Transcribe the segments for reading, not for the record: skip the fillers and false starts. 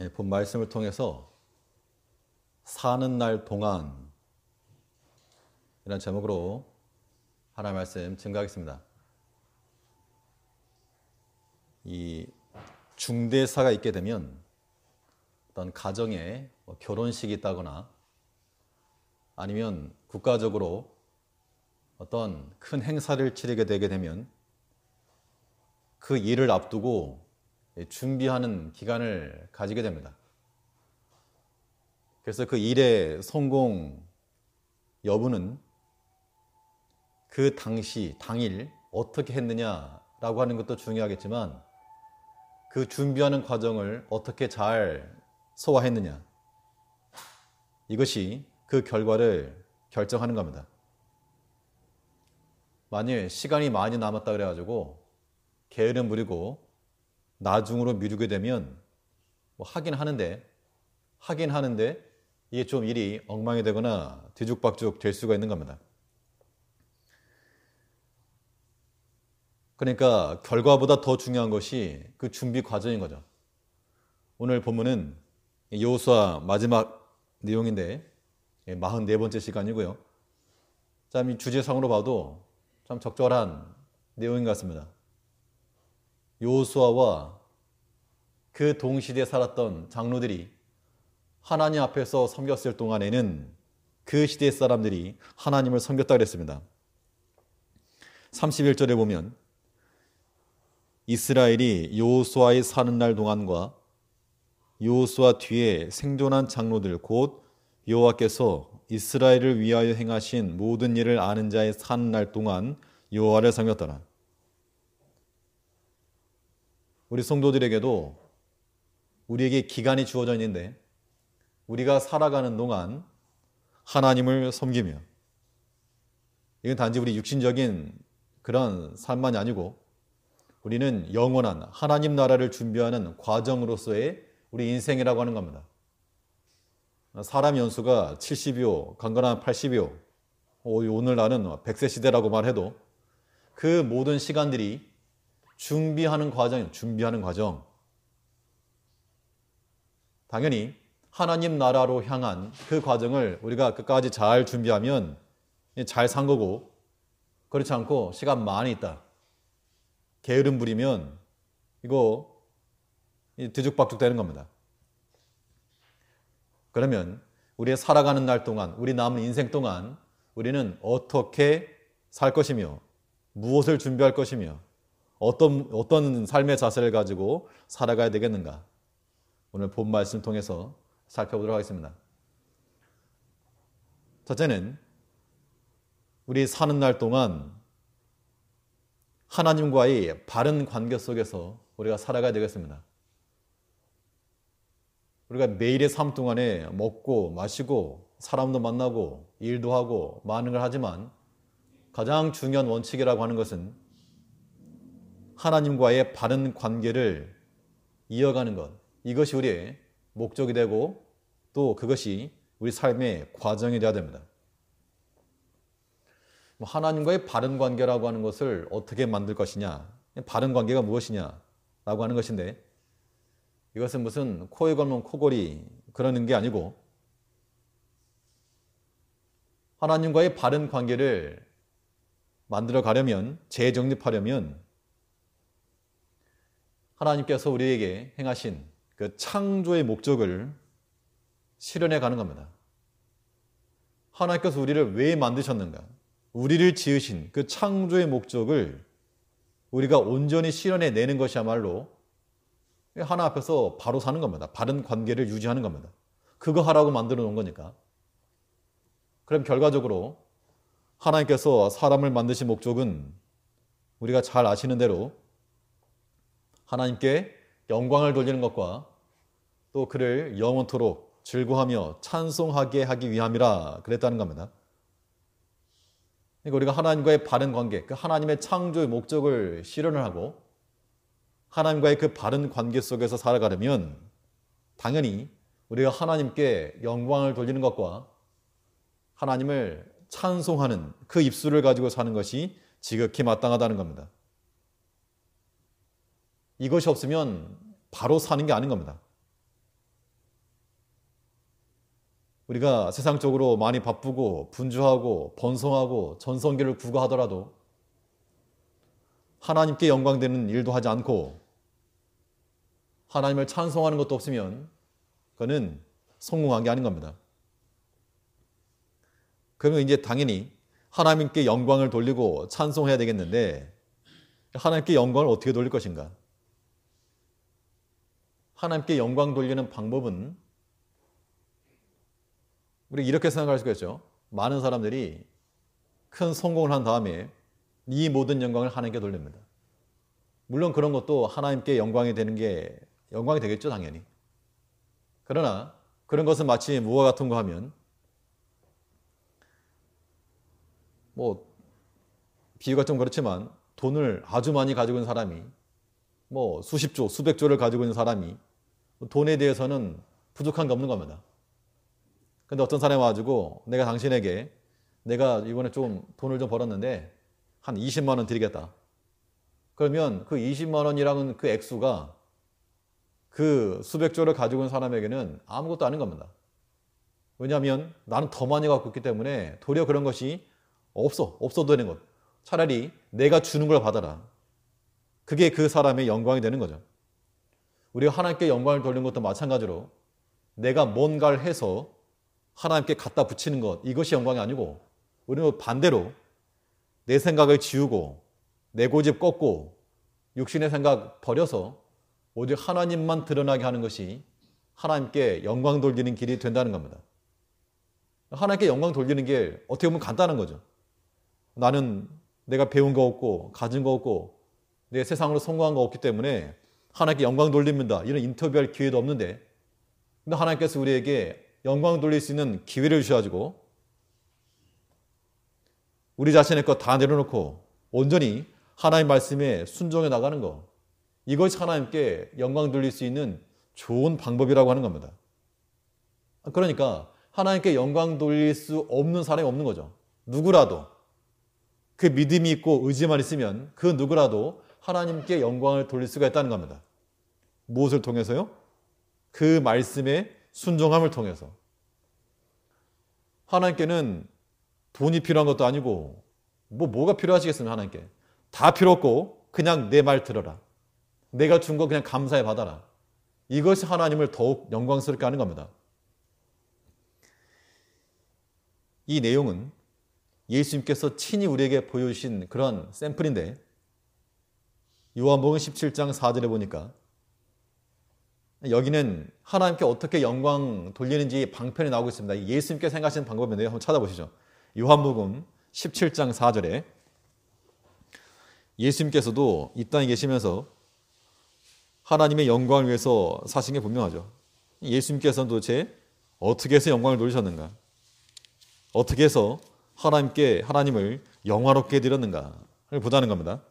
본 말씀을 통해서 사는 날 동안 이런 제목으로 하나의 말씀 증거하겠습니다. 이 중대사가 있게 되면 어떤 가정에 결혼식이 있다거나 아니면 국가적으로 어떤 큰 행사를 치르게 되게 되면 그 일을 앞두고 준비하는 기간을 가지게 됩니다. 그래서 그 일의 성공 여부는 그 당시, 당일 어떻게 했느냐라고 하는 것도 중요하겠지만 그 준비하는 과정을 어떻게 잘 소화했느냐, 이것이 그 결과를 결정하는 겁니다. 만일 시간이 많이 남았다 그래가지고 게으름 부리고 나중으로 미루게 되면 하긴 하는데 이게 좀 일이 엉망이 되거나 뒤죽박죽 될 수가 있는 겁니다. 그러니까 결과보다 더 중요한 것이 그 준비 과정인 거죠. 오늘 본문은 여호수아 마지막 내용인데 44번째 시간이고요. 참 이 주제상으로 봐도 참 적절한 내용인 것 같습니다. 여호수아와 그 동시대에 살았던 장로들이 하나님 앞에서 섬겼을 동안에는 그 시대 사람들이 하나님을 섬겼다 그랬습니다. 31절에 보면 이스라엘이 여호수아의 사는 날 동안과 여호수아 뒤에 생존한 장로들 곧 여호와께서 이스라엘을 위하여 행하신 모든 일을 아는 자의 사는 날 동안 여호와를 섬겼더라. 우리 성도들에게도 우리에게 기간이 주어져 있는데 우리가 살아가는 동안 하나님을 섬기며, 이건 단지 우리 육신적인 그런 삶만이 아니고 우리는 영원한 하나님 나라를 준비하는 과정으로서의 우리 인생이라고 하는 겁니다. 사람 연수가 70이요, 강건한 80이요, 오늘날은 100세 시대라고 말해도 그 모든 시간들이 준비하는 과정. 당연히 하나님 나라로 향한 그 과정을 우리가 끝까지 잘 준비하면 잘 산 거고, 그렇지 않고 시간 많이 있다, 게으름 부리면 이거 뒤죽박죽 되는 겁니다. 그러면 우리의 살아가는 날 동안, 우리 남은 인생 동안 우리는 어떻게 살 것이며 무엇을 준비할 것이며 어떤 삶의 자세를 가지고 살아가야 되겠는가, 오늘 본 말씀을 통해서 살펴보도록 하겠습니다. 첫째는 우리 사는 날 동안 하나님과의 바른 관계 속에서 우리가 살아가야 되겠습니다. 우리가 매일의 삶 동안에 먹고 마시고 사람도 만나고 일도 하고 많은 걸 하지만 가장 중요한 원칙이라고 하는 것은 하나님과의 바른 관계를 이어가는 것, 이것이 우리의 목적이 되고 또 그것이 우리 삶의 과정이 되어야 됩니다. 하나님과의 바른 관계라고 하는 것을 어떻게 만들 것이냐, 바른 관계가 무엇이냐라고 하는 것인데, 이것은 무슨 코에 걸면 코골이 그러는 게 아니고 하나님과의 바른 관계를 만들어 가려면, 재정립하려면 하나님께서 우리에게 행하신 그 창조의 목적을 실현해 가는 겁니다. 하나님께서 우리를 왜 만드셨는가, 우리를 지으신 그 창조의 목적을 우리가 온전히 실현해 내는 것이야말로 하나 앞에서 바로 사는 겁니다. 바른 관계를 유지하는 겁니다. 그거 하라고 만들어 놓은 거니까. 그럼 결과적으로 하나님께서 사람을 만드신 목적은 우리가 잘 아시는 대로 하나님께 영광을 돌리는 것과 또 그를 영원토록 즐거워하며 찬송하게 하기 위함이라 그랬다는 겁니다. 그러니까 우리가 하나님과의 바른 관계, 그 하나님의 창조의 목적을 실현을 하고 하나님과의 그 바른 관계 속에서 살아가려면 당연히 우리가 하나님께 영광을 돌리는 것과 하나님을 찬송하는 그 입술을 가지고 사는 것이 지극히 마땅하다는 겁니다. 이것이 없으면 바로 사는 게 아닌 겁니다. 우리가 세상적으로 많이 바쁘고 분주하고 번성하고 전성기를 구가하더라도 하나님께 영광되는 일도 하지 않고 하나님을 찬송하는 것도 없으면 그거는 성공한 게 아닌 겁니다. 그러면 이제 당연히 하나님께 영광을 돌리고 찬송해야 되겠는데 하나님께 영광을 어떻게 돌릴 것인가? 하나님께 영광 돌리는 방법은 우리 이렇게 생각할 수가 있죠. 많은 사람들이 큰 성공을 한 다음에 이 모든 영광을 하나님께 돌립니다. 물론 그런 것도 하나님께 영광이 되는 게 영광이 되겠죠, 당연히. 그러나 그런 것은 마치 무엇 같은 거 하면 비유가 좀 그렇지만 돈을 아주 많이 가지고 있는 사람이 수십조, 수백조를 가지고 있는 사람이 돈에 대해서는 부족한 게 없는 겁니다. 근데 어떤 사람이 와가지고 내가 당신에게 내가 이번에 좀 돈을 좀 벌었는데 한 20만 원 드리겠다. 그러면 그 20만 원이라는 그 액수가 그 수백조를 가지고 있는 사람에게는 아무것도 아닌 겁니다. 왜냐하면 나는 더 많이 갖고 있기 때문에 도리어 그런 것이 없어도 되는 것. 차라리 내가 주는 걸 받아라. 그게 그 사람의 영광이 되는 거죠. 우리가 하나님께 영광을 돌리는 것도 마찬가지로 내가 뭔가를 해서 하나님께 갖다 붙이는 것, 이것이 영광이 아니고 우리는 반대로 내 생각을 지우고 내 고집 꺾고 육신의 생각 버려서 오직 하나님만 드러나게 하는 것이 하나님께 영광 돌리는 길이 된다는 겁니다. 하나님께 영광 돌리는 게 어떻게 보면 간단한 거죠. 나는 내가 배운 거 없고 가진 거 없고 내 세상으로 성공한 거 없기 때문에 하나님께 영광 돌립니다. 이런 인터뷰할 기회도 없는데 근데 하나님께서 우리에게 영광 돌릴 수 있는 기회를 주셔가지고 우리 자신의 것 다 내려놓고 온전히 하나님 말씀에 순종해 나가는 거, 이것이 하나님께 영광 돌릴 수 있는 좋은 방법이라고 하는 겁니다. 그러니까 하나님께 영광 돌릴 수 없는 사람이 없는 거죠. 누구라도 그 믿음이 있고 의지만 있으면 그 누구라도 하나님께 영광을 돌릴 수가 있다는 겁니다. 무엇을 통해서요? 그 말씀의 순종함을 통해서. 하나님께는 돈이 필요한 것도 아니고 뭐가 필요하시겠습니까? 하나님께 다 필요 없고 그냥 내 말 들어라. 내가 준 거 그냥 감사해 받아라. 이것이 하나님을 더욱 영광스럽게 하는 겁니다. 이 내용은 예수님께서 친히 우리에게 보여주신 그런 샘플인데 요한복음 17장 4절에 보니까 여기는 하나님께 어떻게 영광 돌리는지 방편이 나오고 있습니다. 예수님께 생각하시는 방법인데요. 한번 찾아보시죠. 요한복음 17장 4절에 예수님께서도 이 땅에 계시면서 하나님의 영광을 위해서 사신 게 분명하죠. 예수님께서는 도대체 어떻게 해서 영광을 돌리셨는가? 어떻게 해서 하나님을 영화롭게 해드렸는가를 보자는 겁니다.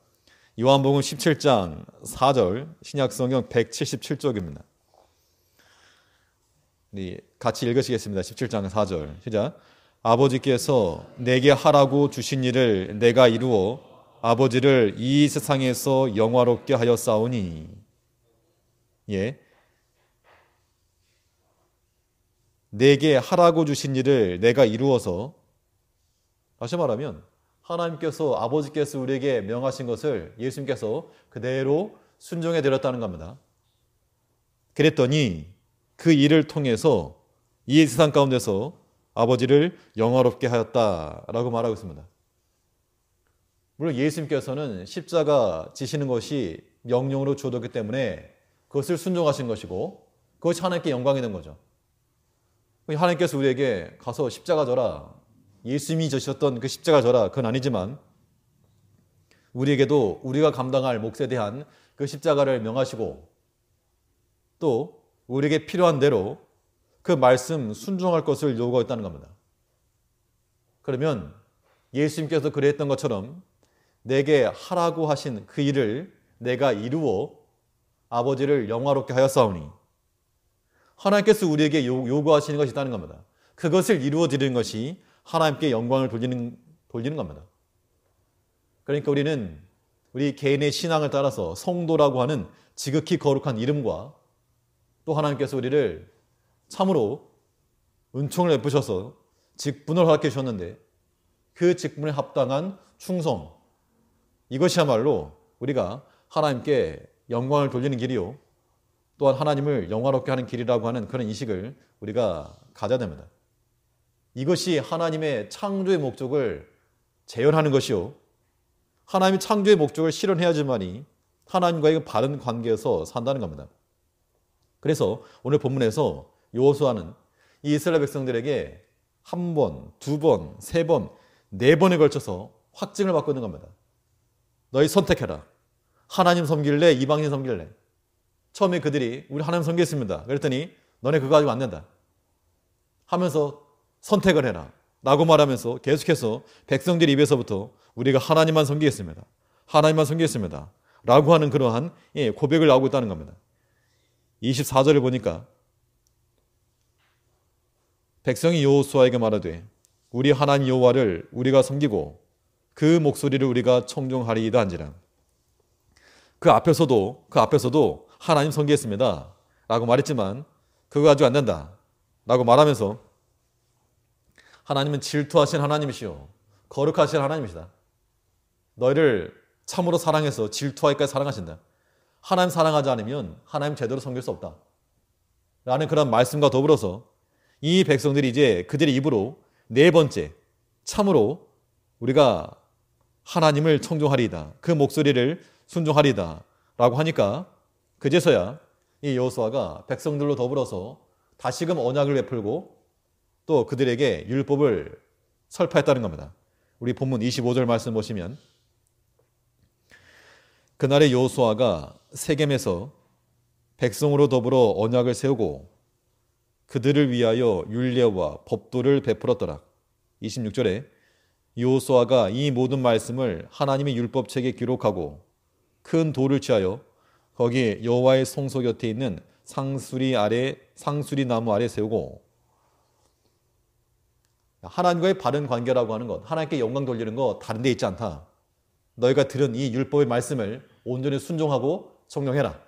요한복음 17장 4절 신약성경 177쪽입니다. 같이 읽으시겠습니다. 17장 4절 시작. 아버지께서 내게 하라고 주신 일을 내가 이루어 아버지를 이 세상에서 영화롭게 하였사오니. 예. 내게 하라고 주신 일을 내가 이루어서, 다시 말하면 하나님께서 아버지께서 우리에게 명하신 것을 예수님께서 그대로 순종해 드렸다는 겁니다. 그랬더니 그 일을 통해서 이 세상 가운데서 아버지를 영화롭게 하였다라고 말하고 있습니다. 물론 예수님께서는 십자가 지시는 것이 명령으로 주어졌기 때문에 그것을 순종하신 것이고 그것이 하나님께 영광이 된 거죠. 하나님께서 우리에게 가서 십자가 져라, 예수님이 지셨던 그 십자가 져라, 그건 아니지만 우리에게도 우리가 감당할 몫에 대한 그 십자가를 명하시고 또 우리에게 필요한 대로 그 말씀 순종할 것을 요구했다는 겁니다. 그러면 예수님께서 그랬던 것처럼 내게 하라고 하신 그 일을 내가 이루어 아버지를 영화롭게 하였사오니, 하나님께서 우리에게 요구하시는 것이 있다는 겁니다. 그것을 이루어 드리는 것이 하나님께 영광을 돌리는 겁니다. 그러니까 우리는 우리 개인의 신앙을 따라서 성도라고 하는 지극히 거룩한 이름과 또 하나님께서 우리를 참으로 은총을 베푸셔서 직분을 허락해 주셨는데 그 직분에 합당한 충성, 이것이야말로 우리가 하나님께 영광을 돌리는 길이요, 또한 하나님을 영화롭게 하는 길이라고 하는 그런 인식을 우리가 가져야 됩니다. 이것이 하나님의 창조의 목적을 재현하는 것이요, 하나님의 창조의 목적을 실현해야지만이 하나님과의 바른 관계에서 산다는 겁니다. 그래서 오늘 본문에서 여호수아는 이 이스라엘 백성들에게 한 번, 두 번, 세 번, 네 번에 걸쳐서 확증을 받고 있는 겁니다. 너희 선택해라. 하나님 섬길래, 이방인 섬길래. 처음에 그들이 우리 하나님 섬기겠습니다. 그랬더니 너네 그거 가지고 안 된다 하면서 선택을 해라 라고 말하면서 계속해서 백성들 입에서부터 우리가 하나님만 섬기겠습니다, 하나님만 섬기겠습니다 라고 하는 그러한 고백을 하고 있다는 겁니다. 24절을 보니까 백성이 여호수아에게 말하되 우리 하나님 여호와를 우리가 섬기고 그 목소리를 우리가 청종하리이다 한지라. 그 앞에서도 하나님 섬기겠습니다 라고 말했지만 그거 가지고 안 된다 라고 말하면서 하나님은 질투하신 하나님이시오, 거룩하신 하나님이시다. 너희를 참으로 사랑해서 질투하기까지 사랑하신다. 하나님 사랑하지 않으면 하나님 제대로 섬길 수 없다 라는 그런 말씀과 더불어서 이 백성들이 이제 그들의 입으로 네 번째 참으로 우리가 하나님을 청종하리이다, 그 목소리를 순종하리이다 라고 하니까 그제서야 이 여호수아가 백성들로 더불어서 다시금 언약을 베풀고 또 그들에게 율법을 설파했다는 겁니다. 우리 본문 25절 말씀 보시면 그날의 여호수아가 세겜에서 백성으로 더불어 언약을 세우고 그들을 위하여 율례와 법도를 베풀었더라. 26절에 여호수아가 이 모든 말씀을 하나님의 율법책에 기록하고 큰 돌을 취하여 거기에 여호와의 성소 곁에 있는 상수리 나무 아래 세우고, 하나님과의 바른 관계라고 하는 것, 하나님께 영광 돌리는 거 다른 데 있지 않다. 너희가 들은 이 율법의 말씀을 온전히 순종하고 청종해라.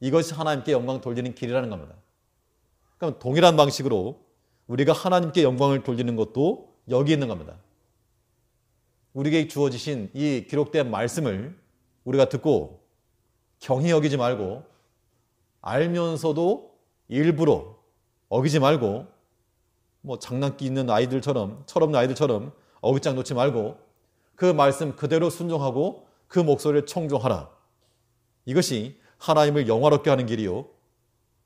이것이 하나님께 영광 돌리는 길이라는 겁니다. 그럼 동일한 방식으로 우리가 하나님께 영광을 돌리는 것도 여기 있는 겁니다. 우리에게 주어지신 이 기록된 말씀을 우리가 듣고 경히 여기지 말고, 알면서도 일부러 어기지 말고, 장난기 있는 아이들처럼, 철없는 아이들처럼 어깃장 놓지 말고 그 말씀 그대로 순종하고 그 목소리를 청종하라. 이것이 하나님을 영화롭게 하는 길이요,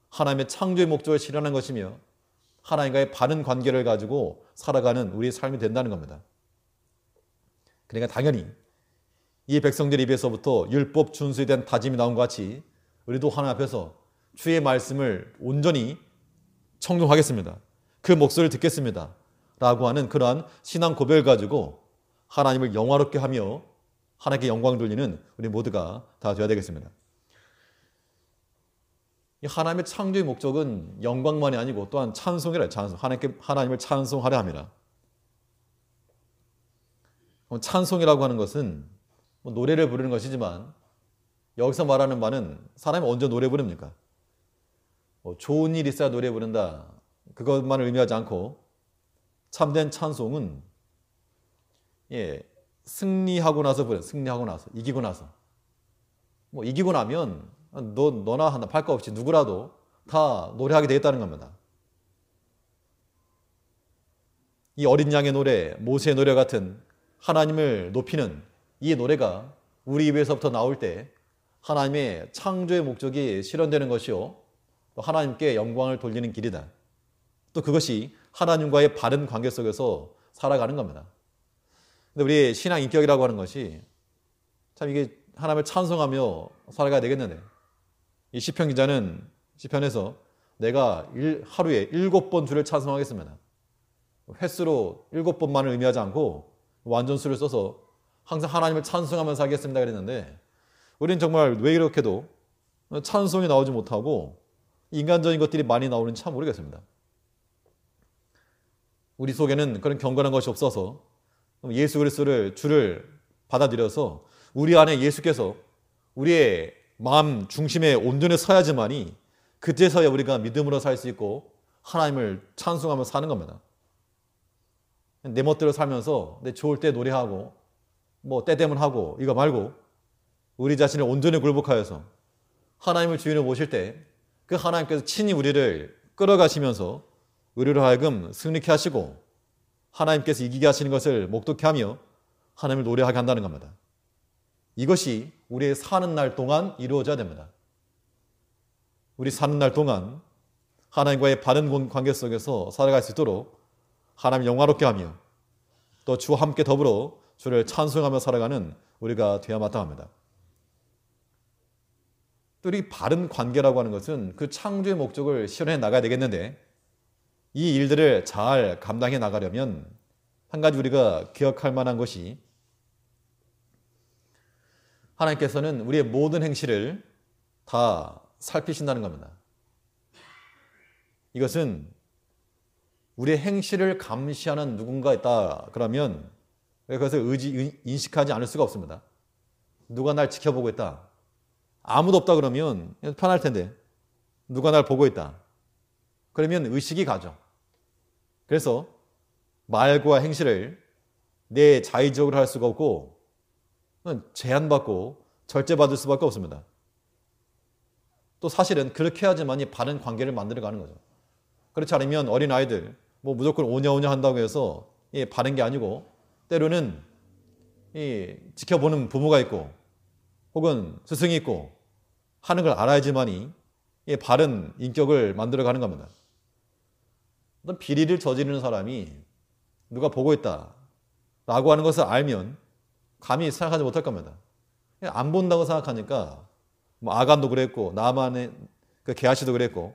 하나님의 창조의 목적을 실현하는 것이며 하나님과의 바른 관계를 가지고 살아가는 우리의 삶이 된다는 겁니다. 그러니까 당연히 이 백성들 입에서부터 율법 준수에 대한 다짐이 나온 것 같이 우리도 하나님 앞에서 주의 말씀을 온전히 청종하겠습니다, 그 목소리를 듣겠습니다 라고 하는 그러한 신앙 고백을 가지고 하나님을 영화롭게 하며 하나님께 영광 돌리는 우리 모두가 다 되어야 되겠습니다. 이 하나님의 창조의 목적은 영광만이 아니고 또한 찬송이라, 찬송. 하나님을 찬송하려 합니다. 찬송이라고 하는 것은 노래를 부르는 것이지만 여기서 말하는 바는 사람이 언제 노래 부릅니까? 좋은 일 있어야 노래 부른다, 그것만을 의미하지 않고 참된 찬송은 승리하고 나서 부르는, 승리하고 나서, 이기고 나서, 이기고 나면 너나 하나 팔 거 없이 누구라도 다 노래하게 되겠다는 겁니다. 이 어린 양의 노래, 모세의 노래 같은 하나님을 높이는 이 노래가 우리 입에서부터 나올 때 하나님의 창조의 목적이 실현되는 것이요, 또 하나님께 영광을 돌리는 길이다. 또 그것이 하나님과의 바른 관계 속에서 살아가는 겁니다. 근데 우리 신앙 인격이라고 하는 것이 참 이게 하나님을 찬송하며 살아가야 되겠는데, 이 시편 기자는 시편에서 내가 하루에 7번 주를 찬송하겠습니다, 횟수로 7번만을 의미하지 않고 완전수를 써서 항상 하나님을 찬송하면서 하겠습니다 그랬는데, 우리는 정말 왜 이렇게도 찬송이 나오지 못하고 인간적인 것들이 많이 나오는지 참 모르겠습니다. 우리 속에는 그런 경건한 것이 없어서 예수 그리스도를 주를 받아들여서 우리 안에 예수께서 우리의 마음 중심에 온전히 서야지만이 그제서야 우리가 믿음으로 살 수 있고 하나님을 찬송하며 사는 겁니다. 내 멋대로 살면서 내 좋을 때 노래하고 뭐 때 되면 하고 이거 말고 우리 자신을 온전히 굴복하여서 하나님을 주인으로 모실 때 그 하나님께서 친히 우리를 끌어가시면서 우리로 하여금 승리케 하시고 하나님께서 이기게 하시는 것을 목독케 하며 하나님을 노래하게 한다는 겁니다. 이것이 우리의 사는 날 동안 이루어져야 됩니다. 우리 사는 날 동안 하나님과의 바른 관계 속에서 살아갈 수 있도록 하나님 영화롭게 하며 또 주와 함께 더불어 주를 찬송하며 살아가는 우리가 되어야 마땅합니다. 또 이 바른 관계라고 하는 것은 그 창조의 목적을 실현해 나가야 되겠는데 이 일들을 잘 감당해 나가려면 한 가지 우리가 기억할 만한 것이 하나님께서는 우리의 모든 행실을 다 살피신다는 겁니다. 이것은 우리의 행실을 감시하는 누군가 있다 그러면 그것을 인식하지 않을 수가 없습니다. 누가 날 지켜보고 있다. 아무도 없다 그러면 편할 텐데 누가 날 보고 있다. 그러면 의식이 가죠. 그래서 말과 행실을 내 자의적으로 할 수가 없고 제한받고 절제받을 수밖에 없습니다. 또 사실은 그렇게 해야지만이 바른 관계를 만들어가는 거죠. 그렇지 않으면 어린아이들 무조건 오냐오냐 한다고 해서 바른 게 아니고 때로는 지켜보는 부모가 있고 혹은 스승이 있고 하는 걸 알아야지만이 바른 인격을 만들어가는 겁니다. 어떤 비리를 저지르는 사람이 누가 보고 있다 라고 하는 것을 알면 감히 생각하지 못할 겁니다. 안 본다고 생각하니까 아간도 그랬고 나만의 그 게하시도 그랬고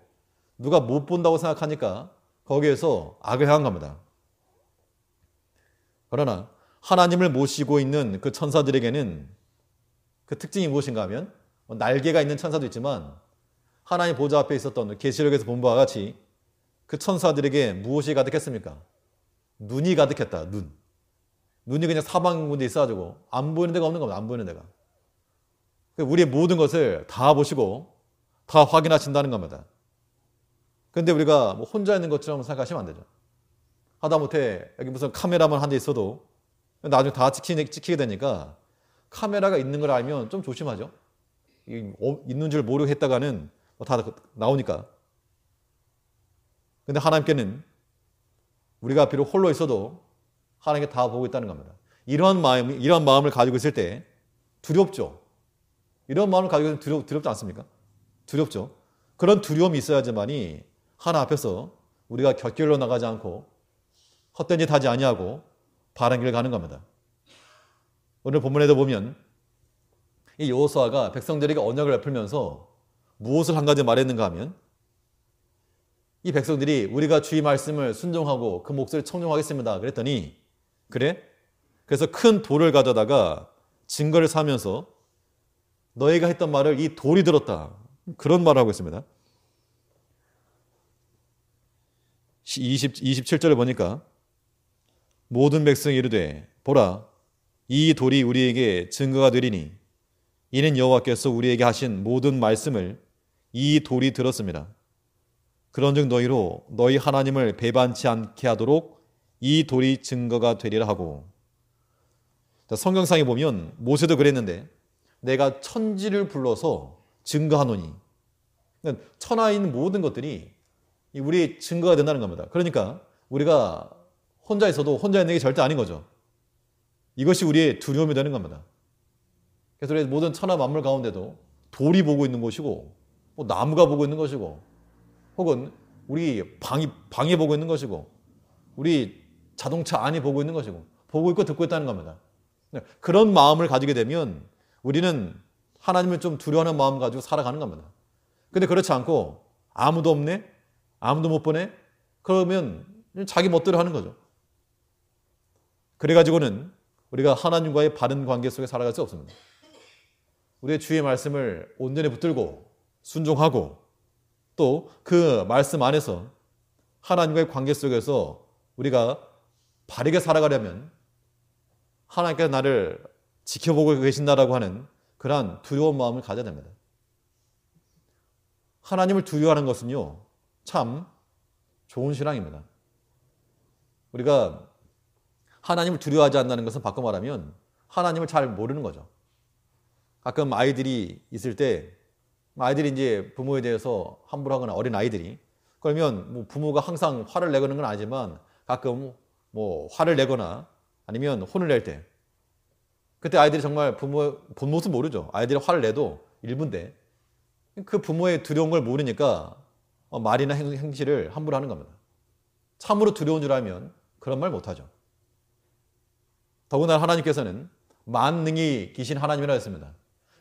누가 못 본다고 생각하니까 거기에서 악을 행한 겁니다. 그러나 하나님을 모시고 있는 그 천사들에게는 그 특징이 무엇인가 하면 날개가 있는 천사도 있지만 하나님 보좌 앞에 있었던 계시록에서 본 바와 같이 그 천사들에게 무엇이 가득했습니까? 눈이 가득했다. 눈이 그냥 사방 군데 있어가지고 안 보이는 데가 없는 겁니다. 안 보이는 데가. 우리의 모든 것을 다 보시고 다 확인하신다는 겁니다. 그런데 우리가 혼자 있는 것처럼 생각하시면 안 되죠. 하다못해 여기 무슨 카메라만 한 대 있어도 나중에 다 찍히게 되니까 카메라가 있는 걸 알면 좀 조심하죠. 있는 줄 모르고 했다가는 다 나오니까. 근데 하나님께는 우리가 비록 홀로 있어도 하나님께 다 보고 있다는 겁니다. 이런 마음을 가지고 있을 때 두렵죠. 이런 마음을 가지고 있으면 두렵지 않습니까? 두렵죠. 그런 두려움이 있어야지만이 하나 앞에서 우리가 곁길로 나가지 않고 헛된 짓 하지 아니하고 바른 길을 가는 겁니다. 오늘 본문에도 보면 이 여호수아가 백성들에게 언약을 베풀면서 무엇을 한 가지 말했는가 하면 이 백성들이 우리가 주의 말씀을 순종하고 그 몫을 청종하겠습니다. 그랬더니 그래? 그래서 큰 돌을 가져다가 증거를 삼으면서 너희가 했던 말을 이 돌이 들었다. 그런 말을 하고 있습니다. 27절에 보니까 모든 백성이 이르되 보라 이 돌이 우리에게 증거가 되리니 이는 여호와께서 우리에게 하신 모든 말씀을 이 돌이 들었습니다. 그런즉 너희로 너희 하나님을 배반치 않게 하도록 이 돌이 증거가 되리라 하고. 성경상에 보면 모세도 그랬는데 내가 천지를 불러서 증거하노니 천하에 있는 모든 것들이 우리의 증거가 된다는 겁니다. 그러니까 우리가 혼자 있어도 혼자 있는 게 절대 아닌 거죠. 이것이 우리의 두려움이 되는 겁니다. 그래서 우리 모든 천하 만물 가운데도 돌이 보고 있는 것이고 나무가 보고 있는 것이고 혹은 우리 방이 보고 있는 것이고 우리 자동차 안이 보고 있는 것이고 보고 있고 듣고 있다는 겁니다. 그런 마음을 가지게 되면 우리는 하나님을 좀 두려워하는 마음 가지고 살아가는 겁니다. 근데 그렇지 않고 아무도 없네? 아무도 못 보네? 그러면 자기 멋대로 하는 거죠. 그래가지고는 우리가 하나님과의 바른 관계 속에 살아갈 수 없습니다. 우리의 주의 말씀을 온전히 붙들고 순종하고 또 그 말씀 안에서 하나님과의 관계 속에서 우리가 바르게 살아가려면 하나님께서 나를 지켜보고 계신다라고 하는 그러한 두려운 마음을 가져야 됩니다. 하나님을 두려워하는 것은요, 참 좋은 신앙입니다. 우리가 하나님을 두려워하지 않는다는 것은 바꿔 말하면 하나님을 잘 모르는 거죠. 가끔 아이들이 있을 때 아이들이 이제 부모에 대해서 함부로 하거나 어린 아이들이 그러면 뭐 부모가 항상 화를 내거는 건 아니지만 가끔 뭐 화를 내거나 아니면 혼을 낼 때 그때 아이들이 정말 부모의 본 모습 모르죠. 아이들이 화를 내도 일부인데 그 부모의 두려운 걸 모르니까 말이나 행실을 함부로 하는 겁니다. 참으로 두려운 줄 알면 그런 말 못하죠. 더구나 하나님께서는 만능이 계신 하나님이라 했습니다.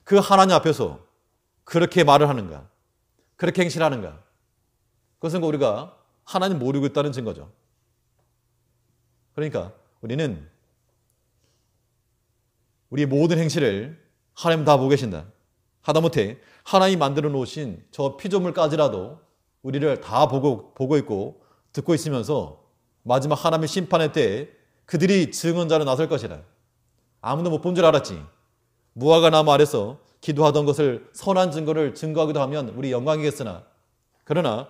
그 하나님 앞에서 그렇게 말을 하는가? 그렇게 행실하는가? 그것은 우리가 하나님 모르고 있다는 증거죠. 그러니까 우리는 우리의 모든 행실을 하나님 다 보고 계신다. 하다못해 하나님이 만들어 놓으신 저 피조물까지라도 우리를 다 보고 있고 듣고 있으면서 마지막 하나님의 심판의 때에 그들이 증언자로 나설 것이라. 아무도 못 본 줄 알았지. 무화과 나무 아래서 기도하던 것을 선한 증거를 증거하기도 하면 우리 영광이겠으나 그러나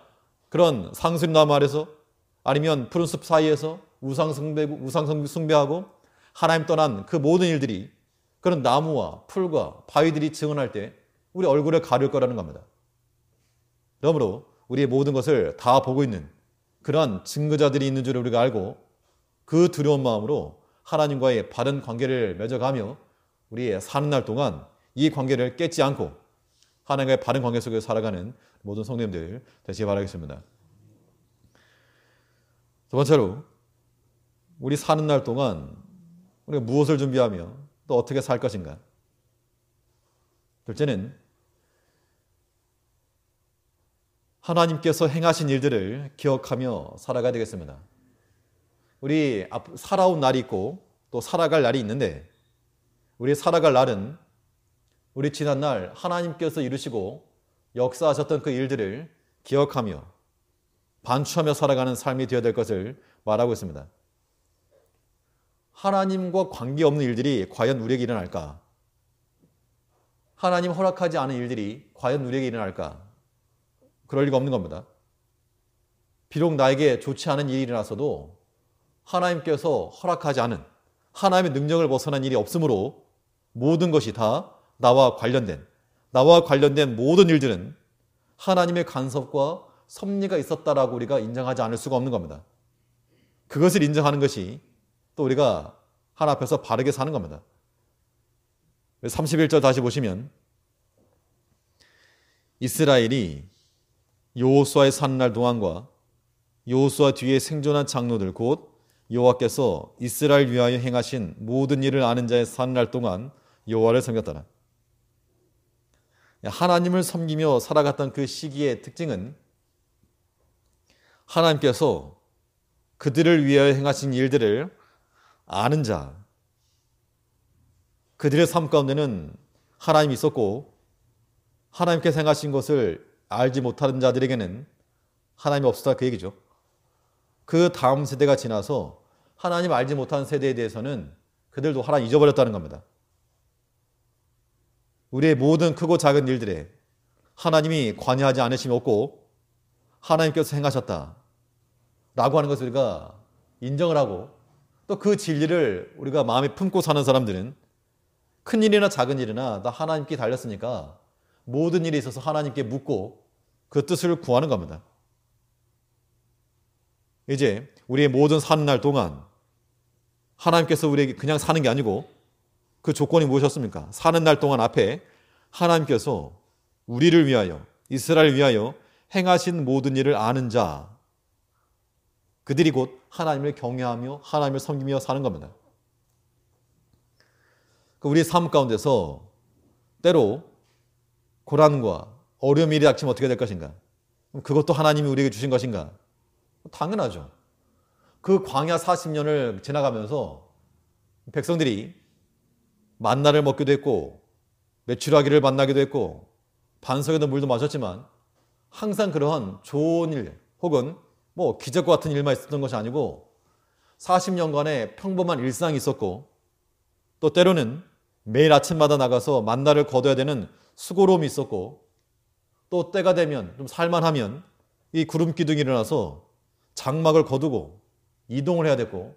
그런 상수리나무 아래서 아니면 푸른 숲 사이에서 우상 숭배하고 하나님 떠난 그 모든 일들이 그런 나무와 풀과 바위들이 증언할 때 우리 얼굴을 가릴 거라는 겁니다. 그러므로 우리의 모든 것을 다 보고 있는 그러한 증거자들이 있는 줄 우리가 알고 그 두려운 마음으로 하나님과의 바른 관계를 맺어가며 우리의 사는 날 동안 이 관계를 깨지 않고 하나님과의 바른 관계 속에서 살아가는 모든 성도님들 되시기 바라겠습니다. 두 번째로 우리 사는 날 동안 우리가 무엇을 준비하며 또 어떻게 살 것인가. 둘째는 하나님께서 행하신 일들을 기억하며 살아가야 되겠습니다. 우리 살아온 날이 있고 또 살아갈 날이 있는데 우리 살아갈 날은 우리 지난날 하나님께서 이루시고 역사하셨던 그 일들을 기억하며 반추하며 살아가는 삶이 되어야 될 것을 말하고 있습니다. 하나님과 관계없는 일들이 과연 우리에게 일어날까? 하나님 허락하지 않은 일들이 과연 우리에게 일어날까? 그럴 리가 없는 겁니다. 비록 나에게 좋지 않은 일이 일어나서도 하나님께서 허락하지 않은 하나님의 능력을 벗어난 일이 없으므로 모든 것이 다 나와 관련된 모든 일들은 하나님의 간섭과 섭리가 있었다라고 우리가 인정하지 않을 수가 없는 겁니다. 그것을 인정하는 것이 또 우리가 하나님 앞에서 바르게 사는 겁니다. 31절 다시 보시면 이스라엘이 여호수아의 사는 날 동안과 여호수아 뒤에 생존한 장로들 곧 여호와께서 이스라엘 위하여 행하신 모든 일을 아는 자의 사는 날 동안 여호와를 섬겼더라. 하나님을 섬기며 살아갔던 그 시기의 특징은 하나님께서 그들을 위하여 행하신 일들을 아는 자, 그들의 삶 가운데는 하나님이 있었고 하나님께서 행하신 것을 알지 못하는 자들에게는 하나님이 없었다 그 얘기죠. 그 다음 세대가 지나서 하나님 알지 못한 세대에 대해서는 그들도 하나님 잊어버렸다는 겁니다. 우리의 모든 크고 작은 일들에 하나님이 관여하지 않으심이 없고 하나님께서 행하셨다 라고 하는 것을 우리가 인정을 하고 또 그 진리를 우리가 마음에 품고 사는 사람들은 큰 일이나 작은 일이나 다 하나님께 달렸으니까 모든 일에 있어서 하나님께 묻고 그 뜻을 구하는 겁니다. 이제 우리의 모든 사는 날 동안 하나님께서 우리에게 그냥 사는 게 아니고 그 조건이 무엇이었습니까? 사는 날 동안 앞에 하나님께서 우리를 위하여 이스라엘을 위하여 행하신 모든 일을 아는 자 그들이 곧 하나님을 경외하며 하나님을 섬기며 사는 겁니다. 우리의 삶 가운데서 때로 고난과 어려움이 닥치면 어떻게 될 것인가? 그것도 하나님이 우리에게 주신 것인가? 당연하죠. 그 광야 40년을 지나가면서 백성들이 만나를 먹기도 했고 메추라기를 만나기도 했고 반석에도 물도 마셨지만 항상 그러한 좋은 일 혹은 기적과 같은 일만 있었던 것이 아니고 40년간의 평범한 일상이 있었고 또 때로는 매일 아침마다 나가서 만나를 거둬야 되는 수고로움이 있었고 또 때가 되면 좀 살만하면 이 구름 기둥이 일어나서 장막을 거두고 이동을 해야 됐고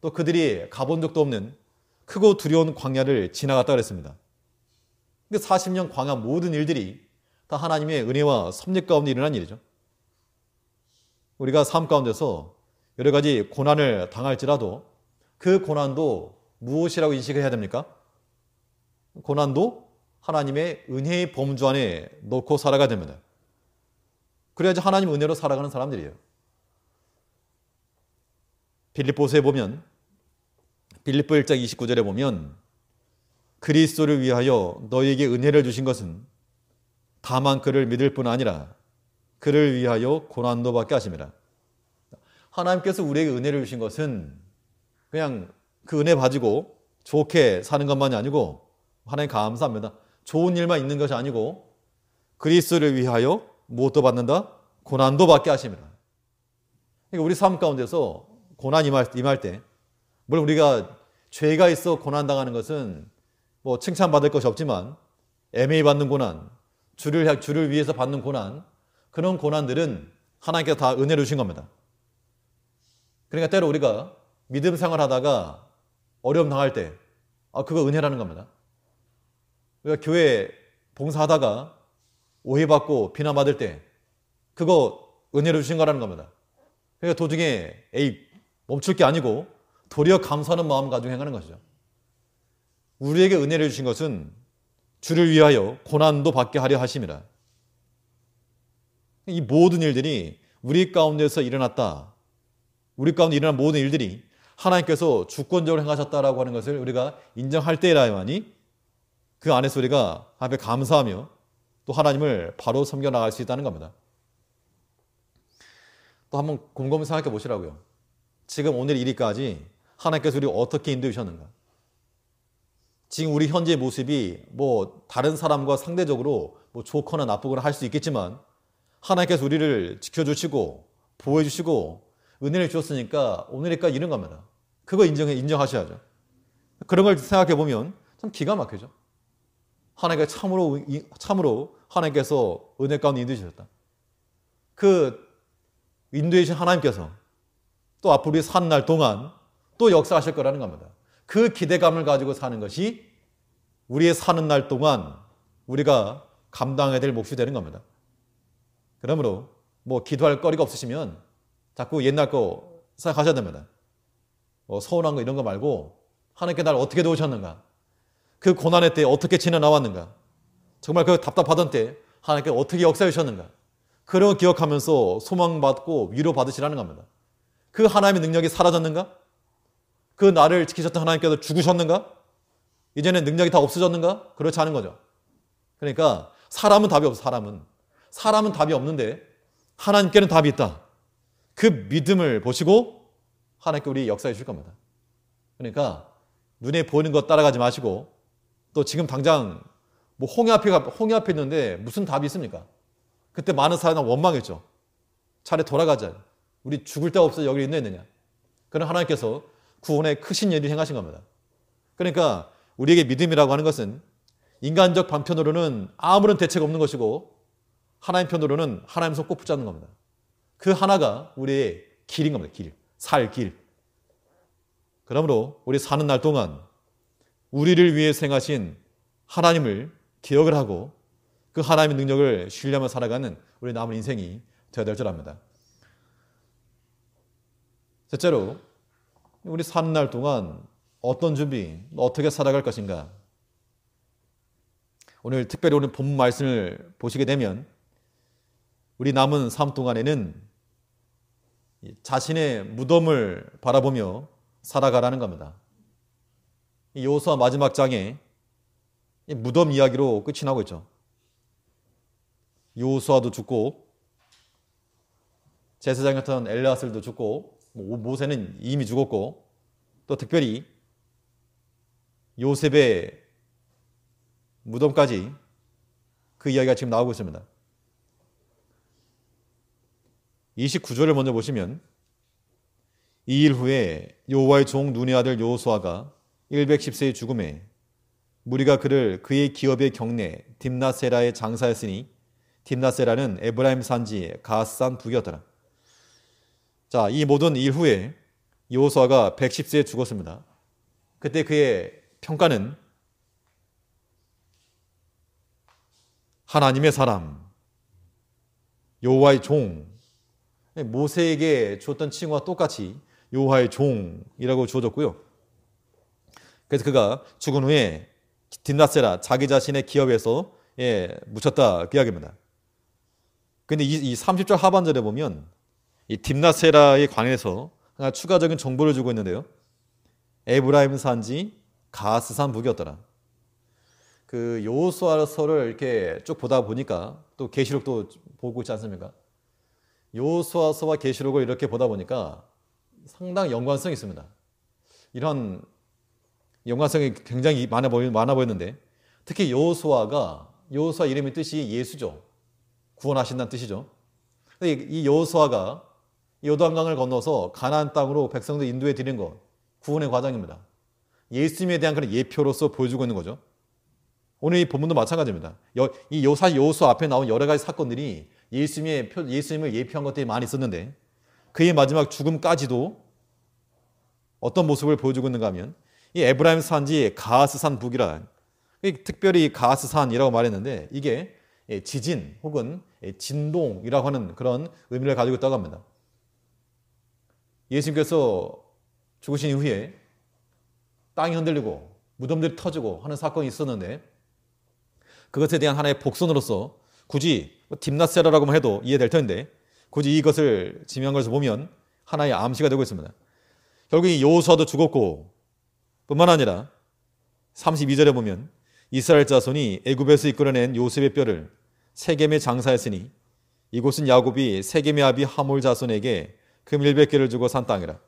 또 그들이 가본 적도 없는 크고 두려운 광야를 지나갔다 그랬습니다. 근데 40년 광야 모든 일들이 다 하나님의 은혜와 섭리 가운데 일어난 일이죠. 우리가 삶 가운데서 여러 가지 고난을 당할지라도 그 고난도 무엇이라고 인식해야 됩니까? 고난도 하나님의 은혜의 범주 안에 놓고 살아가야 됩니다. 그래야지 하나님 은혜로 살아가는 사람들이에요. 빌립보서에 보면 빌립보 1장 29절에 보면 그리스도를 위하여 너희에게 은혜를 주신 것은 다만 그를 믿을 뿐 아니라 그를 위하여 고난도 받게 하심이라. 하나님께서 우리에게 은혜를 주신 것은 그냥 그 은혜 가지고 좋게 사는 것만이 아니고 하나님 감사합니다. 좋은 일만 있는 것이 아니고 그리스도를 위하여 무엇도 받는다? 고난도 받게 하심이라. 그러니까 우리 삶 가운데서 고난 임할 때 물론 우리가 죄가 있어 고난당하는 것은 뭐 칭찬받을 것이 없지만 애매히 받는 고난, 주를 위해서 받는 고난, 그런 고난들은 하나님께서 다 은혜를 주신 겁니다. 그러니까 때로 우리가 믿음 생활하다가 어려움 당할 때 그거 은혜라는 겁니다. 우리가 교회 봉사하다가 오해받고 비난받을 때 그거 은혜를 주신 거라는 겁니다. 그러니까 도중에 멈출 게 아니고 도리어 감사하는 마음 가지고 행하는 것이죠. 우리에게 은혜를 주신 것은 주를 위하여 고난도 받게 하려 하심이라. 이 모든 일들이 우리 가운데서 일어났다. 우리 가운데 일어난 모든 일들이 하나님께서 주권적으로 행하셨다라고 하는 것을 우리가 인정할 때라야만이 그 안에서 우리가 앞에 감사하며 또 하나님을 바로 섬겨나갈 수 있다는 겁니다. 또 한번 곰곰이 생각해 보시라고요. 지금 오늘 이리까지 하나님께서 우리를 어떻게 인도해 주셨는가? 지금 우리 현재의 모습이 뭐 다른 사람과 상대적으로 뭐 좋거나 나쁘거나 할 수 있겠지만 하나님께서 우리를 지켜주시고 보호해주시고 은혜를 주셨으니까 오늘까지 이런 겁니다. 그거 인정하셔야죠. 그런 걸 생각해 보면 참 기가 막히죠. 하나님께서 참으로 하나님께서 은혜 가운데 인도해 주셨다. 그 인도해 주신 하나님께서 또 앞으로 우리 사는 날 동안 또 역사하실 거라는 겁니다. 그 기대감을 가지고 사는 것이 우리의 사는 날 동안 우리가 감당해야 될 몫이 되는 겁니다. 그러므로 뭐 기도할 거리가 없으시면 자꾸 옛날 거 생각하셔야 됩니다. 서운한 거 이런 거 말고 하나님께 날 어떻게 도우셨는가? 그 고난의 때 어떻게 지나나왔는가? 정말 그 답답하던 때 하나님께 어떻게 역사해 주셨는가? 그런 거 기억하면서 소망받고 위로받으시라는 겁니다. 그 하나님의 능력이 사라졌는가? 그 나를 지키셨던 하나님께서 죽으셨는가? 이제는 능력이 다 없어졌는가? 그렇지 않은 거죠. 그러니까 사람은 답이 없어. 사람은 답이 없는데 하나님께는 답이 있다. 그 믿음을 보시고 하나님께 우리 역사해 주실 겁니다. 그러니까 눈에 보이는 것 따라가지 마시고 또 지금 당장 뭐 홍해 앞에 있는데 무슨 답이 있습니까? 그때 많은 사람이 원망했죠. 차라리 돌아가자. 우리 죽을 데가 없어 여기 있느냐. 그런 하나님께서 구원의 크신 일을 행하신 겁니다. 그러니까 우리에게 믿음이라고 하는 것은 인간적 방편으로는 아무런 대책 없는 것이고 하나님 편으로는 하나님 손 꼭 붙잡는 겁니다. 그 하나가 우리의 길인 겁니다. 살 길. 그러므로 우리 사는 날 동안 우리를 위해 행하신 하나님을 기억을 하고 그 하나님의 능력을 신뢰하며 살아가는 우리 남은 인생이 되어야 될 줄 압니다. 셋째로 우리 사는 날 동안 어떤 준비, 어떻게 살아갈 것인가. 오늘 특별히 오늘 본문 말씀을 보시게 되면 우리 남은 삶 동안에는 자신의 무덤을 바라보며 살아가라는 겁니다. 여호수아 마지막 장에 무덤 이야기로 끝이 나고 있죠. 여호수아도 죽고 제사장이었던 엘르아슬도 죽고 모세는 이미 죽었고 또 특별히 요셉의 무덤까지 그 이야기가 지금 나오고 있습니다. 29절을 먼저 보시면 이 일 후에 여호와의 종 눈의 아들 여호수아가 110세의 죽음에 무리가 그를 그의 기업의 경내 딥나세라에 장사했으니 딥나세라는 에브라임 산지 가앗산 북이었더라. 자, 이 모든 일 후에 여호수아가 110세에 죽었습니다. 그때 그의 평가는 하나님의 사람, 여호와의 종, 모세에게 주었던 칭호와 똑같이 여호와의 종이라고 주어졌고요. 그래서 그가 죽은 후에 딥낫세라 자기 자신의 기업에서 묻혔다 그 이야기입니다. 근데 이 30절 하반절에 보면 이 딥낫세라에 관해서 하나 추가적인 정보를 주고 있는데요. 에브라임 산지 가스산 북이었더라. 그 여호수아서를 이렇게 쭉 보다 보니까 또 계시록도 보고 있지 않습니까? 여호수아서와 계시록을 이렇게 보다 보니까 상당히 연관성이 있습니다. 이런 연관성이 굉장히 많아 보였는데 특히 여호수아 이름의 뜻이 예수죠. 구원하신다는 뜻이죠. 이 여호수아가 요단강을 건너서 가나안 땅으로 백성들 인도해 드린 것, 구원의 과정입니다. 예수님에 대한 그런 예표로서 보여주고 있는 거죠. 오늘 이 본문도 마찬가지입니다. 사실 여호수아 앞에 나온 여러 가지 사건들이 예수님을 예표한 것들이 많이 있었는데 그의 마지막 죽음까지도 어떤 모습을 보여주고 있는가 하면 이 에브라임 산지 가스산 북이라, 특별히 가스산이라고 말했는데 이게 지진 혹은 진동이라고 하는 그런 의미를 가지고 있다고 합니다. 예수님께서 죽으신 이후에 땅이 흔들리고 무덤들이 터지고 하는 사건이 있었는데 그것에 대한 하나의 복선으로서 굳이 딥낫세라라고만 해도 이해될 텐데 굳이 이것을 지명한 것을 보면 하나의 암시가 되고 있습니다. 결국 이 여호수아도 죽었고 뿐만 아니라 32절에 보면 이스라엘 자손이 애굽에서 이끌어낸 요셉의 뼈를 세겜에 장사했으니 이곳은 야곱이 세겜의 아비 하몰 자손에게 금 100개를 주고 산 땅이라.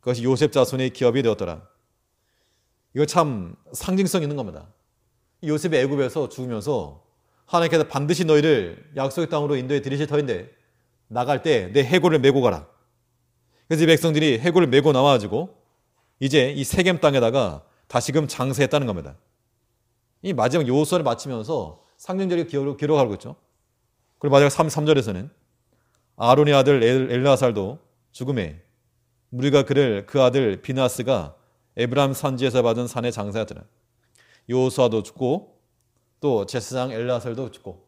그것이 요셉 자손의 기업이 되었더라. 이거 참 상징성 있는 겁니다. 요셉이 애굽에서 죽으면서 하나님께서 반드시 너희를 약속의 땅으로 인도해 드리실 터인데 나갈 때 내 해골을 메고 가라. 그래서 이 백성들이 해골을 메고 나와가지고 이제 이 세겜 땅에다가 다시금 장사했다는 겁니다. 이 마지막 여호수아를 마치면서 상징적인 기록하고 있죠. 그리고 마지막 3절에서는 아론의 아들 엘르아살도 죽음에 우리가 그 아들 비나스가 에브라임 산지에서 받은 산에 장사하더라. 여호수아도 죽고 또 제사장 엘르아살도 죽고,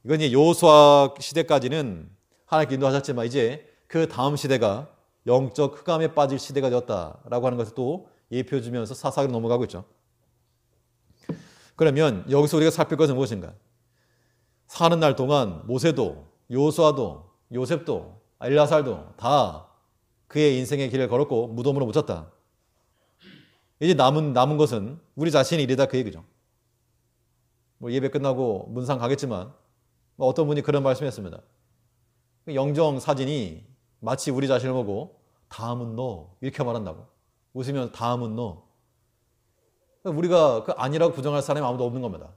이건 이제 여호수아 시대까지는 하나님께 인도하셨지만 이제 그 다음 시대가 영적 흑암에 빠질 시대가 되었다라고 하는 것을 또 예표해 주면서 사사기로 넘어가고 있죠. 그러면 여기서 우리가 살필 것은 무엇인가? 사는 날 동안 모세도 여호수아도 요셉도 엘르아살도 다 그의 인생의 길을 걸었고 무덤으로 묻혔다. 이제 남은 것은 우리 자신의 일이다 그 얘기죠. 예배 끝나고 문상 가겠지만 어떤 분이 그런 말씀했습니다. 영정 사진이 마치 우리 자신을 보고 다음은 너 이렇게 말한다고. 웃으면 다음은 너. 우리가 그 아니라고 부정할 사람이 아무도 없는 겁니다.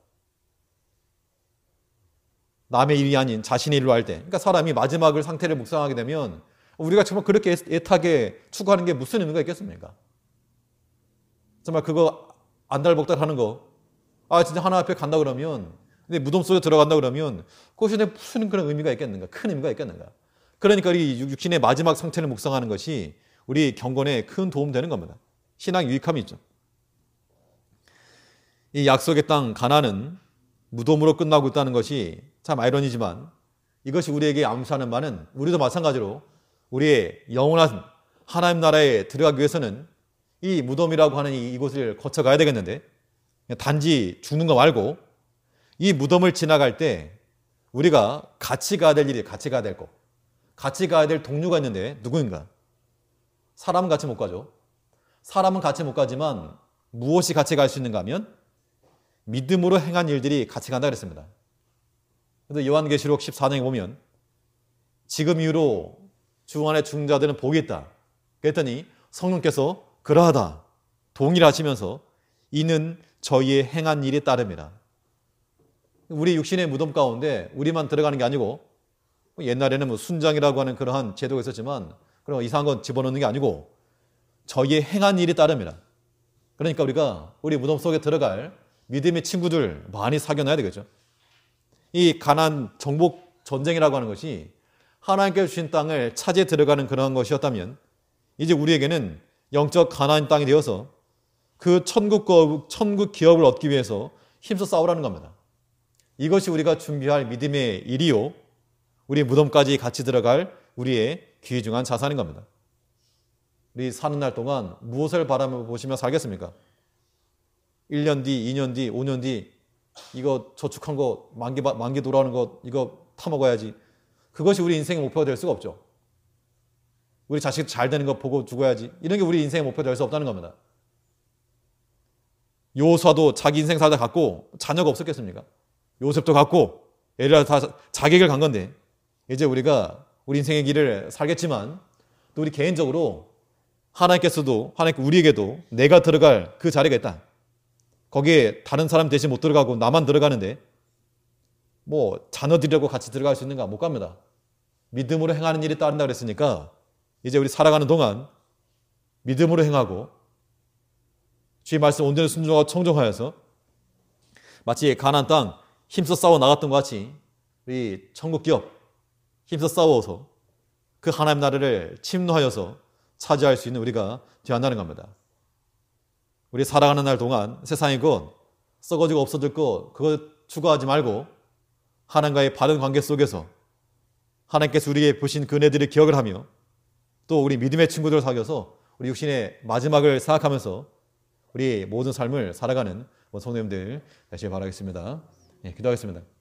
남의 일이 아닌 자신의 일로 할 때, 그러니까 사람이 마지막을 상태를 묵상하게 되면 우리가 정말 그렇게 애타게 추구하는 게 무슨 의미가 있겠습니까? 정말 그거 안달복달 하는 거, 진짜 하나 앞에 간다 그러면, 근데 무덤 속에 들어간다 그러면 그것이 무슨 그런 의미가 있겠는가? 큰 의미가 있겠는가? 그러니까 이 육신의 마지막 상태를 묵상하는 것이 우리 경건에 큰 도움 되는 겁니다. 신앙 유익함이 있죠. 이 약속의 땅 가나안은 무덤으로 끝나고 있다는 것이 참 아이러니지만 이것이 우리에게 암시하는 바는 우리도 마찬가지로 우리의 영원한 하나님 나라에 들어가기 위해서는 이 무덤이라고 하는 이곳을 거쳐가야 되겠는데 단지 죽는 거 말고 이 무덤을 지나갈 때 우리가 같이 가야 될 일이 같이 가야 될 거, 같이 가야 될 동료가 있는데 누구인가? 사람은 같이 못 가죠. 사람은 같이 못 가지만 무엇이 같이 갈 수 있는가 하면 믿음으로 행한 일들이 같이 간다 그랬습니다. 그래서 요한계시록 14장에 보면 지금 이후로 주 안에 죽은 자들은 복이 있다. 그랬더니 성령께서 그러하다 동일하시면서 이는 저희의 행한 일에 따릅니다. 우리 육신의 무덤 가운데 우리만 들어가는 게 아니고 옛날에는 순장이라고 하는 그러한 제도가 있었지만 그런 이상한 건 집어넣는 게 아니고 저희의 행한 일에 따릅니다. 그러니까 우리가 우리 무덤 속에 들어갈 믿음의 친구들 많이 사귀어놔야 되겠죠. 이 가나안 정복 전쟁이라고 하는 것이 하나님께서 주신 땅을 차지해 들어가는 그러한 것이었다면 이제 우리에게는 영적 가나안 땅이 되어서 그 천국 기업을 얻기 위해서 힘써 싸우라는 겁니다. 이것이 우리가 준비할 믿음의 일이요, 우리 무덤까지 같이 들어갈 우리의 귀중한 자산인 겁니다. 우리 사는 날 동안 무엇을 바라보시며 살겠습니까? 1년 뒤, 2년 뒤, 5년 뒤 이거 저축한 거 만기 돌아오는 거 이거 타먹어야지. 그것이 우리 인생의 목표가 될 수가 없죠. 우리 자식 잘 되는 거 보고 죽어야지. 이런 게 우리 인생의 목표가 될 수 없다는 겁니다. 요사도 자기 인생 살다 갖고 자녀가 없었겠습니까? 요셉도 갖고 애를 다 자기 길 간 건데 이제 우리가 우리 인생의 길을 살겠지만 또 우리 개인적으로 하나님께서도 우리에게도 내가 들어갈 그 자리가 있다. 거기에 다른 사람 대신 못 들어가고 나만 들어가는데 뭐 자녀들이라고 같이 들어갈 수 있는가? 못 갑니다. 믿음으로 행하는 일이 따른다 그랬으니까 이제 우리 살아가는 동안 믿음으로 행하고 주의 말씀 온전히 순종하고 청종하여서 마치 가나안 땅 힘써 싸워 나갔던 것 같이 우리 천국 기업 힘써 싸워서 그 하나님 나라를 침노하여서 차지할 수 있는 우리가 되어야 한다는 겁니다. 우리 살아가는 날 동안 세상이 곧 썩어지고 없어질 것 그거 추구하지 말고 하나님과의 바른 관계 속에서 하나님께서 우리에게 보신 그 은혜들을 기억을 하며 또 우리 믿음의 친구들을 사귀어서 우리 육신의 마지막을 생각하면서 우리 모든 삶을 살아가는 성도님들 되시길 바라겠습니다. 기도하겠습니다.